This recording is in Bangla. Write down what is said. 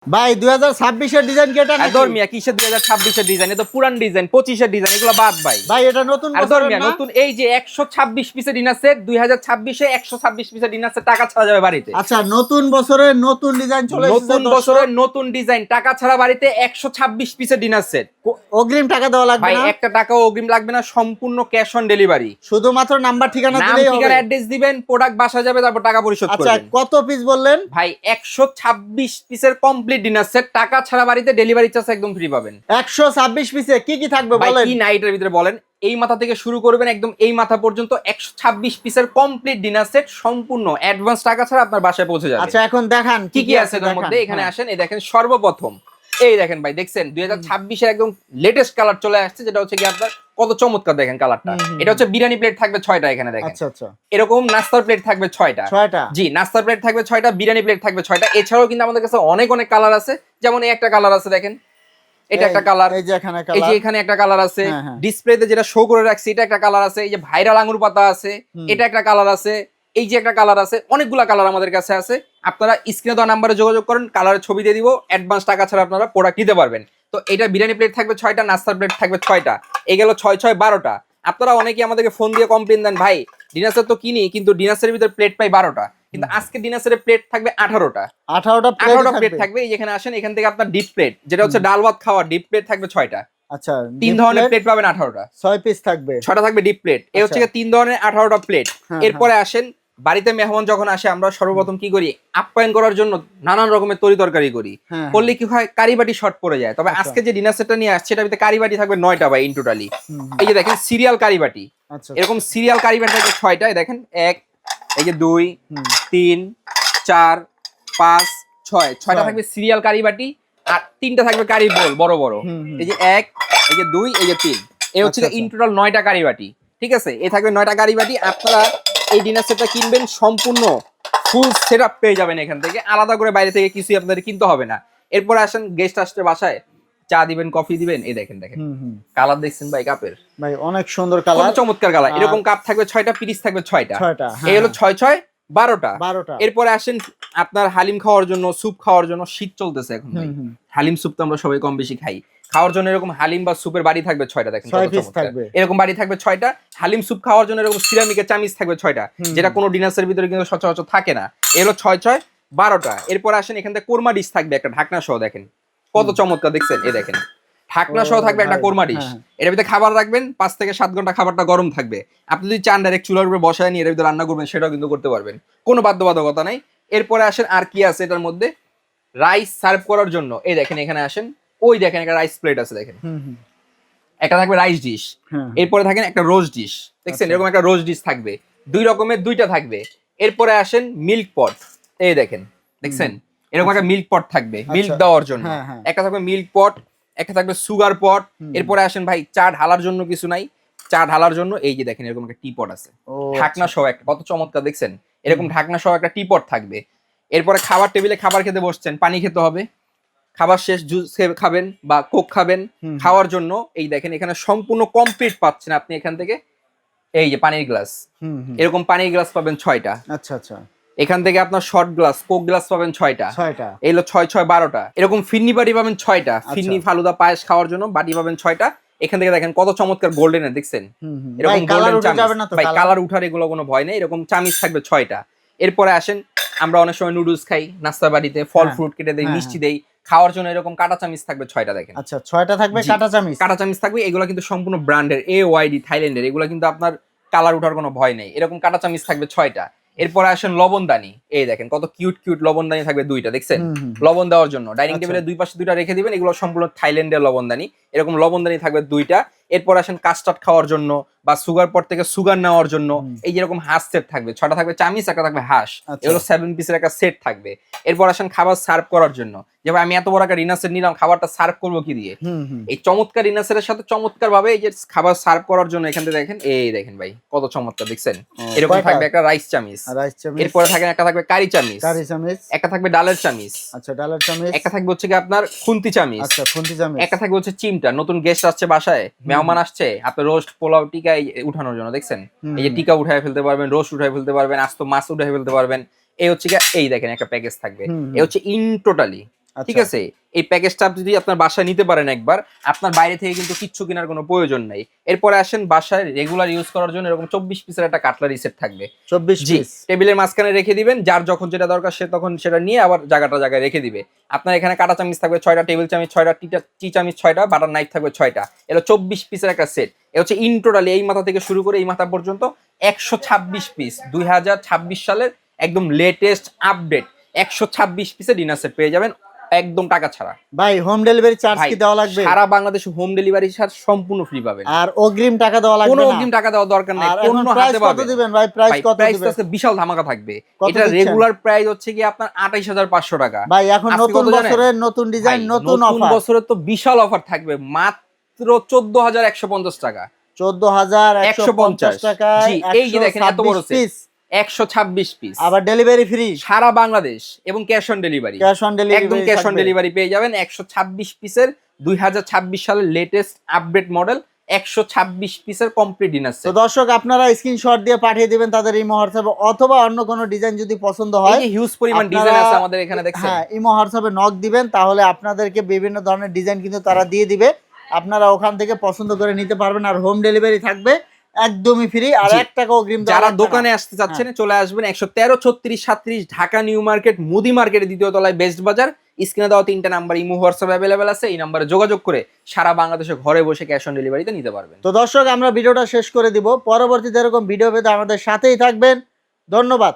ভাই 2026 এর ডিজাইন কি এটা নাকি? ধর্মিয়া কিসের 2026 এর ডিজাইন? এটা তো পুরান ডিজাইন, 25 এর ডিজাইন, এগুলো বাদ ভাই। ভাই এটা নতুন আর বছরের ধর্মিয়া না? নতুন এই যে 126 পিসের ডিনার সেট 2026 এ 126 পিসের ডিনার সেট টাকা ছাড়া যাবে বাড়িতে। আচ্ছা, নতুন বছরের নতুন ডিজাইন চলে এসেছে। নতুন বছরের নতুন ডিজাইন টাকা ছাড়া বাড়িতে 126 পিসের ডিনার সেট। অগ্রিম টাকা দেওয়া লাগবে ভাই না? একটা টাকাও অগ্রিম লাগবে না, সম্পূর্ণ ক্যাশ অন ডেলিভারি। শুধুমাত্র নাম্বার ঠিকানা নাম দিলেই হবে। ঠিকানা অ্যাড্রেস দিবেন, প্রোডাক্ট বাসা যাবে, তারপর টাকা পরিশোধ আচ্ছা, করবেন। কত পিস বললেন? ভাই 126 পিসের কমপ্লিট ডিনার সেট টাকা ছাড়া বাড়িতে, ডেলিভারি চার্জ একদম ফ্রি পাবেন। 126 পিসে কি কি থাকবে ভাই বলেন? কি নাইটের ভিতরে বলেন, এই মাথা থেকে শুরু করবেন একদম এই মাথা পর্যন্ত 126 পিসের কমপ্লিট ডিনার সেট সম্পূর্ণ অ্যাডভান্স টাকা ছাড়া আপনার বাসায় পৌঁছে যাবে। আচ্ছা, এখন দেখান কি কি আছে এর মধ্যে। এখানে আসেন, এই দেখেন সর্বপ্রথম এই দেখেন ভাই, দেখছেন 2026 এর একদম লেটেস্ট কালার চলে আসছে, যেটা হচ্ছে কি আপনার কত চমৎকার দেখেন কালারটা। এটা হচ্ছে বিরিয়ানি প্লেট থাকবে 6টা এখানে দেখেন। আচ্ছা আচ্ছা, এরকম নাস্তার প্লেট থাকবে 6টা। 6টা? জি, নাস্তার প্লেট থাকবে 6টা, বিরিয়ানি প্লেট থাকবে 6টা। এছাড়াও কিন্তু আমাদের কাছে অনেক অনেক কালার আছে, যেমন এই একটা কালার আছে দেখেন, এটা একটা কালার। এই যে এখানে এই কালার, যে এখানে একটা কালার আছে, হ্যাঁ, হ্যাঁ। ডিসপ্লেতে যেটা শো করে রাখছি এটা একটা কালার আছে। এই যে ভাইরাল আঙ্গুর পাতা আছে, এটা একটা কালার আছে। এই যে একটা কালার আছে, অনেকগুলা কালার আমাদের কাছে আছে। আপনারা স্ক্রিনে দেওয়া নাম্বারে যোগাযোগ করেন, কালারের ছবি দিয়ে দিব, অ্যাডভান্স টাকা ছাড়া আপনারা প্রোডাক্ট নিতে পারবেন। তো এটা বিরিয়ানি প্লেট থাকবে 6টা, নাস্তার প্লেট থাকবে 6টা। এই গেল 6 6 12টা। আপনারা অনেকেই আমাদেরকে ফোন দিয়ে কমপ্লেন দেন, ভাই ডিনার সেট তো কিনি কিন্তু ডিনার সেটের ভিতরে প্লেট পাই 12টা, কিন্তু আজকে ডিনার সেটের প্লেট থাকবে 18টা। 18টা 18টা প্লেট থাকবে। এই যেখানে আসেন, এখান থেকে আপনার ডিপ প্লেট, যেটা হচ্ছে ডাল ভাত খাওয়া ডিপ প্লেট থাকবে 6টা। আচ্ছা, 3 ধরনের প্লেট পাবেন 18টা। 6 পিস থাকবে, 6টা থাকবে ডিপ প্লেট। এই হচ্ছে 3 ধরনের 18টা প্লেট। হ্যাঁ, এরপরে আসেন, বাড়িতে মেহমান যখন আসে আমরা সর্বপ্রথম কি করি, আপ্যায়ন করার জন্য নানান রকমের তরি তরকারি করি। হ্যাঁ, করলে কি হয়, কারিবাটি শর্ট পড়ে যায়। তবে আচ্ছা। আজকে যে ডিনার সেটটা নিয়ে আসছে এটার ভিতরে কারিবাটি থাকবে 9টা ভাই ইন টোটালি। এই যে দেখেন সিরিয়াল কারিবাটি, আচ্ছা, এরকম সিরিয়াল কারিবাটি থাকবে 6টা। দেখেন 1, এই যে 2, 3, 4, 5, 6, 6টা থাকবে সিরিয়াল কারিবাটি। আর 3টা থাকবে কারি বোল বড় বড়। এই যে 1, এই যে 2, এই যে 3, এই হচ্ছে ইন টোটাল 9টা কারিবাটি। ঠিক আছে, এই থাকবে 9টা কারিবাটি। আপনারা এই ডিনার সেটটা কিনবেন, সম্পূর্ণ ফুল সেটআপ পেয়ে যাবেন এখান থেকে, আলাদা করে বাইরে থেকে কিছুই আপনাদের কিনতে হবে না। এরপর আসেন, গেস্ট আসতে বাসায় চা দিবেন, কফি দিবেন, এই দেখেন দেখেন কালার দেখছেন ভাই কাপের, ভাই অনেক সুন্দর কত কালার, চমৎকার কালার। এরকম কাপ থাকবে 6টা, পিরিচ থাকবে 6টা। 6টা, এই হলো 6 6 12টা। 12টা। এরপরে আসেন আপনার হালিম খাওয়ার জন্য, স্যুপ খাওয়ার জন্য, শীত চলতেছে এখন ভাই, হালিম স্যুপ তো আমরা সবাই কম বেশি খাই। খাওয়ার জন্য এরকম হালিম বা স্যুপের বাড়ি থাকবে 6টা। দেখেন 6 কত পিস চমৎকার। থাকবে, এরকম বাড়ি থাকবে 6টা। হালিম স্যুপ খাওয়ার জন্য এরকম সিরামিকের চামিচ থাকবে 6টা, যেটা কোনো ডিনার্সের ভিতরে কিন্তু সচরাচর থাকে না। এই হলো 6 6 12টা। এরপর আসেন, এখান থেকে কোরমা ডিশ থাকবে একটা ঢাকনা সহ, দেখেন কত চমৎকার দেখছেন। এই দেখেন ঢাকনা সহ থাকবে একটা কোরমা ডিশ। এর ভিতরে খাবার রাখবেন, 5 থেকে 7 ঘন্টা খাবারটা গরম থাকবে। আপনি যদি চান ডাইরেক্ট চুলার উপরে বসায় নিয়ে এর ভিতরে রান্না করবেন, সেটাও কিন্তু করতে পারবেন, কোনো বাধ্যবাধকতা নাই। এরপরে আসেন, আর কি আছে এটার মধ্যে, রাইস সার্ভ করার জন্য। এই দেখেন এখানে আসেন, ওই দেখেন একটা রাইস প্লেট আছে দেখেন, একটা থাকবে রাইস ডিশ। এরপরে থাকেন একটা রোজ ডিশ, দেখছেন এরকম একটা রোজ ডিশ থাকবে, 2 রকমের 2টা থাকবে। এরপরে আসেন মিল্ক পট, এই দেখেন দেখছেন এরকম একটা মিল্ক পট থাকবে মিল্ক দেওয়ার জন্য। একটা থাকবে মিল্ক পট, একটা থাকবে সুগার পট। এরপরে আসেন ভাই, চা ঢালার জন্য কিছু নাই, চা ঢালার জন্য এই যে দেখেন এরকম একটা টি পট আছে, ঢাকনা সহ একটা, কত চমৎকার দেখছেন, এরকম ঢাকনা সহ একটা টি পট থাকবে। এরপরে খাবার টেবিলে খাবার খেতে বসছেন, পানি খেতে হবে, খাবার শেষ জুস খাবেন বা কোক খাবেন, খাওয়ার জন্য এই দেখেন এখানে সম্পূর্ণ কমপ্লিট পাচ্ছেন আপনি এখান থেকে। এই যে পানির গ্লাস, এরকম পানির গ্লাস পাবেন 6টা। আচ্ছা আচ্ছা, এখান থেকে আপনার শর্ট গ্লাস, কোক গ্লাস পাবেন 6টা। 6টা, এই হলো 6 6 12টা। এরকম ফিন্নি বাটি পাবেন 6টা, ফিন্নি ফালুদা পায়েস খাওয়ার জন্য বাটি পাবেন 6টা। এখান থেকে দেখেন কত চমৎকার গোল্ডেন দেখছেন, এরকম গোল্ডেন চামিচ। ভাই কালার উঠার এগুলো কোনো ভয় নেই, এরকম চামিচ থাকবে 6টা। এরপরে আসেন, আমরা অনেক সময় নুডলস খাই নাস্তা বাড়িতে, ফল ফ্রুট কেটে দেই, মিষ্টি দেই, খাওয়ার জন্য এরকম কাঁটা চামিচ থাকবে 6টা। দেখেন আচ্ছা, 6টা থাকবে কাঁটা চামিচ, কাঁটা চামিচ থাকবে। এগুলো কিন্তু সম্পূর্ণ ব্র্যান্ডের, AYD থাইল্যান্ডের, এগুলো কিন্তু আপনার কালার উঠার কোনো ভয় নেই। এরকম কাঁটা চামিচ থাকবে 6টা। এরপরে আসেন লবণদানি, এই দেখেন কত কিউট কিউট লবণদানি থাকবে 2টা, দেখছেন লবণ দেওয়ার জন্য। ডাইনিং টেবিলের দুই পাশে 2টা রেখে দিবেন, এগুলো সম্পূর্ণ থাইল্যান্ডের লবণদানি। এরকম লবণদানি থাকবে 2টা। এরপর আসেন কাস্টার্ড খাওয়ার জন্য বা সুগার পট থেকে সুগার নেওয়ার জন্য এই যেরকম হাঁস সেট থাকবে 6টা থাকবে চামিচ, একটা থাকবে হাঁস, এগুলো 7 পিসের একটা সেট থাকবে। এরপর আসেন খাবার সার্ভ করার জন্য, যে ভাই আমি এত বড় একটা ডিনার সেট নিলাম, খাবারটা সার্ভ করবো কি দিয়ে? এই চমৎকার ডিনার সেটের সাথে চমৎকার ভাবে এই যে খাবার সার্ভ করার জন্য এখান থেকে দেখেন, এই দেখেন ভাই কত চমৎকার দেখছেন, এরকম থাকবে একটা রাইস চামিচ। এরপরে থাকেন একটা থাকবে কারি চামিচ, একটা থাকবে ডালের চামিচ, আচ্ছা ডালের চামিচ, একটা থাকবে হচ্ছে কি আপনার খুন্তি চামিচ, আচ্ছা খুন্তি চামিচ, একটা থাকবে হচ্ছে চিমটা। নতুন গেস্ট আসছে বাসায়, মেহমান আসছে, আপনার রোস্ট পোলাও টিকা উঠানোর জন্য দেখছেন, এই যে টিকা উঠায় ফেলতে পারবেন, রোস্ট উঠায় ফেলতে পারবেন, আস্ত মাছ উঠায় ফেলতে পারবেন। এই হচ্ছে এই দেখেন একটা প্যাকেজ থাকবে, হুম, এই হচ্ছে ইন টোটালি, ঠিক আচ্ছা। আছে। এই প্যাকেজটা আপনি যদি আপনার বাসায় নিতে পারেন একবার, আপনার বাইরে থেকে কিন্তু কিচ্ছু কেনার কোনো প্রয়োজন নাই। এরপরে আসেন বাসায় রেগুলার ইউজ করার জন্য এরকম 24 পিসের একটা কাটলারি সেট থাকবে। 24 জি, পিস। টেবিলের মাঝখানে রেখে দিবেন, যার যখন যেটা দরকার সে তখন সেটা নিয়ে আবার জায়গায় রেখে দিবে। আপনার এখানে কাঁটা চামচ থাকবে 6টা, টেবিল চামচ 6টা, টি চামচ 6টা, বাটার নাইফ থাকবে 6টা। এটা 24 পিসের একটা সেট। এ হচ্ছে ইন টোটালি এই মাথা থেকে শুরু করে এই মাথা পর্যন্ত 126 পিস 2026 সালের একদম লেটেস্ট আপডেট 126 পিসের ডিনার সেট পেয়ে যাবেন একদম টাকা ছাড়া। ভাই হোম ডেলিভারি চার্জ ভাই কি দেওয়া লাগবে? সারা বাংলাদেশে হোম ডেলিভারি চার্জ সম্পূর্ণ ফ্রি পাবেন। আর অগ্রিম টাকা দেওয়া লাগবে কোনো না? অগ্রিম টাকা দেওয়ার দরকার নেই, আর এখন পণ্য প্রাইস হাতে কত পাবেন। দিবেন ভাই? প্রাইস কত প্রাইস দিবেন? তো বিশাল ধামাকা থাকবে। কত এটা দিচ্ছেন? রেগুলার প্রাইস হচ্ছে কি আপনার 28500 টাকা। ভাই এখন আজকে নতুন কত জানেন? বছরের নতুন ডিজাইন, ভাই, নতুন নতুন অফার। বছরের তো বিশাল অফার থাকবে মাত্র 14150 টাকা। 14150 টাকায় জি, এই যে দেখেন এত বড় 126 সেট, পিস। 126 পিস, আবার ডেলিভারি ফ্রি, সারা বাংলাদেশ এবং cash on delivery. Cash on delivery, একদম ক্যাশ অন ডেলিভারি পেয়ে যাবেন 126 পিসের 2026 সালের লেটেস্ট আপডেট মডেল 126 পিসের কমপ্লিট ডিনার তো সেট। দর্শক আপনারা স্ক্রিনশট দিয়ে পাঠিয়ে দিবেন তাদের ইমো হোয়াটসঅ্যাপে, অথবা অন্য কোনো ডিজাইন যদি পছন্দ এই হয় যে হিউজ পরিমাণ আপনারা- ডিজাইন আছে আমাদের এখানে দেখছেন। হ্যাঁ, ইমো হোয়াটসঅ্যাপে নক দিবেন, তাহলে আপনাদেরকে বিভিন্ন ধরনের ডিজাইন কিন্তু তারা দিয়ে দিবে, আপনারা ওখান থেকে পছন্দ করে নিতে পারবেন। আর হোম ডেলিভারি থাকবে একদমই ফ্রি, আর জি। 1 টাকা অগ্রিম দেওয়া যারা লাগবে না। দোকানে আসতে চাচ্ছেন চলে আসবেন 113 36 37 ঢাকা নিউ মার্কেট মুদি মার্কেটের দ্বিতীয় তলায় বেস্ট বাজার। স্ক্রিনে দেওয়া 3টা নাম্বার ইমো হোয়াটসঅ্যাপ অ্যাভেলেবেল আছে, এই নাম্বারে যোগাযোগ করে সারা বাংলাদেশে ঘরে বসে ক্যাশ অন ডেলিভারিতে নিতে পারবেন। তো দর্শক আমরা ভিডিওটা শেষ করে দিব, পরবর্তীতে এরকম ভিডিও পেতে আমাদের সাথেই থাকবেন। ধন্যবাদ।